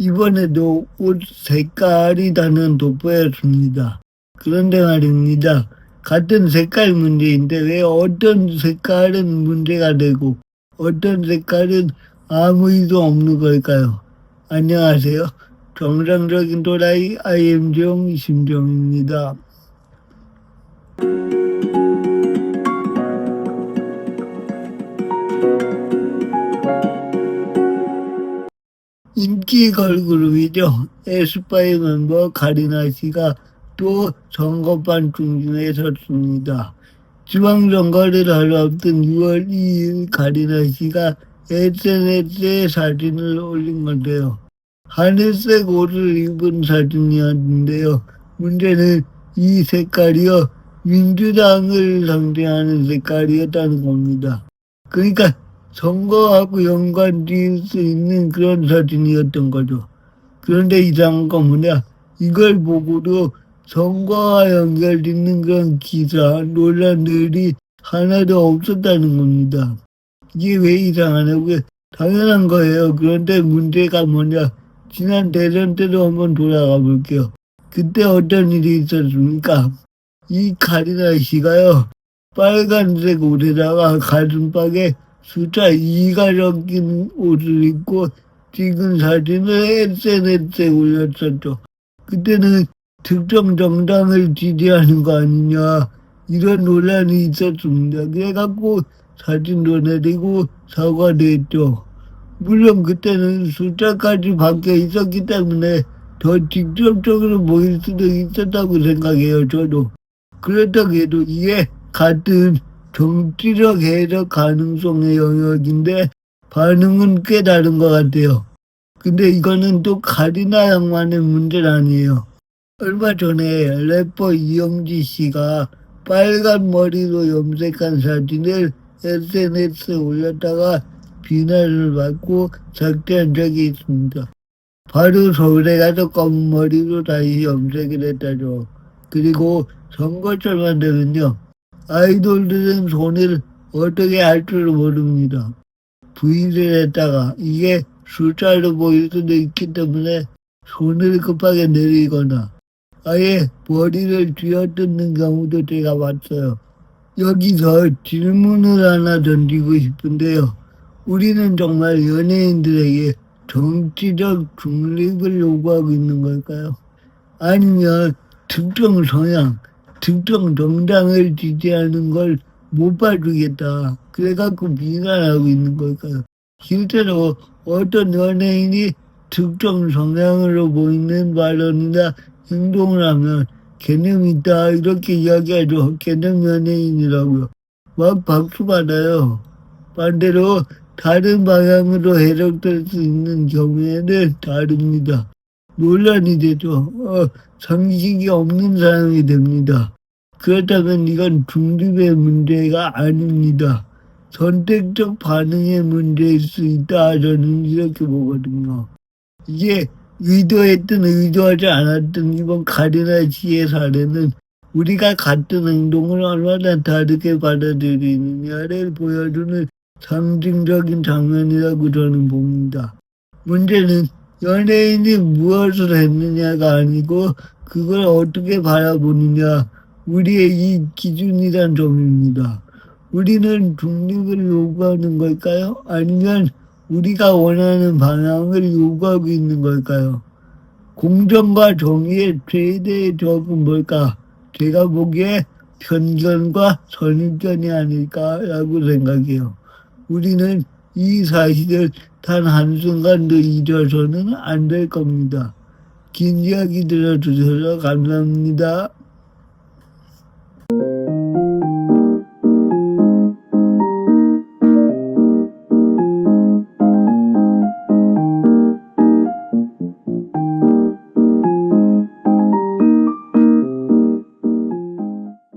이번에도 옷 색깔이 다른 돋보였습니다. 그런데 말입니다. 같은 색깔 문제인데 왜 어떤 색깔은 문제가 되고 어떤 색깔은 아무 일도 없는 걸까요? 안녕하세요. 정상적인 또라이 IM종 심정입니다. 인기 걸그룹이죠. 에스파의 멤버 가리나 씨가 또 선거판 중심에 섰습니다. 지방선거를 하러 앞둔 6월 2일 가리나 씨가 SNS에 사진을 올린 건데요. 하늘색 옷을 입은 사진이었는데요. 문제는 이 색깔이요. 민주당을 상징하는 색깔이었다는 겁니다. 그러니까 선거하고 연관지을 수 있는 그런 사진이었던 거죠. 그런데 이상한 건 뭐냐? 이걸 보고도 선거와 연결되는 그런 기사, 논란들이 하나도 없었다는 겁니다. 이게 왜 이상하냐고요? 당연한 거예요. 그런데 문제가 뭐냐? 지난 대선 때도 한번 돌아가 볼게요. 그때 어떤 일이 있었습니까? 이 카리나 씨가요. 빨간색 옷에다가 가슴팍에 숫자 2가 적힌 옷을 입고 찍은 사진을 SNS에 올렸었죠. 그때는 특정 정당을 지지하는 거 아니냐 이런 논란이 있었습니다. 그래갖고 사진도 내리고 사과도 했죠. 물론 그때는 숫자까지 바뀌어 있었기 때문에 더 직접적으로 보일 수도 있었다고 생각해요. 저도. 그렇다고 해도 이게 같은 정치적 해석 가능성의 영역인데 반응은 꽤 다른 것 같아요. 근데 이거는 또 가리나 양만의 문제는 아니에요. 얼마 전에 래퍼 이영지 씨가 빨간 머리로 염색한 사진을 SNS에 올렸다가 비난을 받고 삭제한 적이 있습니다. 바로 서울에 가서 검은 머리로 다시 염색을 했다죠. 그리고 선거철만 되면요. 아이돌들은 손을 어떻게 할 줄 모릅니다. V를 했다가 이게 숫자로 보일 수도 있기 때문에 손을 급하게 내리거나 아예 머리를 쥐어뜯는 경우도 제가 봤어요. 여기서 질문을 하나 던지고 싶은데요. 우리는 정말 연예인들에게 정치적 중립을 요구하고 있는 걸까요? 아니면 특정 성향, 특정 정당을 지지하는 걸 못 봐주겠다. 그래갖고 비난하고 있는 걸까요? 실제로 어떤 연예인이 특정 성향으로 보이는 발언이나 행동을 하면 개념이 있다 이렇게 이야기하죠. 개념 연예인이라고요. 막 박수 받아요. 반대로 다른 방향으로 해석될 수 있는 경우에는 다릅니다. 논란이 되죠. 상식이 없는 사람이 됩니다. 그렇다면 이건 중립의 문제가 아닙니다. 선택적 반응의 문제일 수 있다. 저는 이렇게 보거든요. 이게 의도했든 의도하지 않았든 이번 가리나 씨의 사례는 우리가 같은 행동을 얼마나 다르게 받아들이느냐를 보여주는 상징적인 장면이라고 저는 봅니다. 문제는 연예인이 무엇을 했느냐가 아니고 그걸 어떻게 바라보느냐 우리의 이 기준이란 점입니다. 우리는 중립을 요구하는 걸까요? 아니면 우리가 원하는 방향을 요구하고 있는 걸까요? 공정과 정의의 최대의 적은 뭘까? 제가 보기에 편견과 선입견이 아닐까라고 생각해요. 우리는 이 사실을 단 한순간도 잊어서는 안 될 겁니다. 긴 이야기 들어주셔서 감사합니다.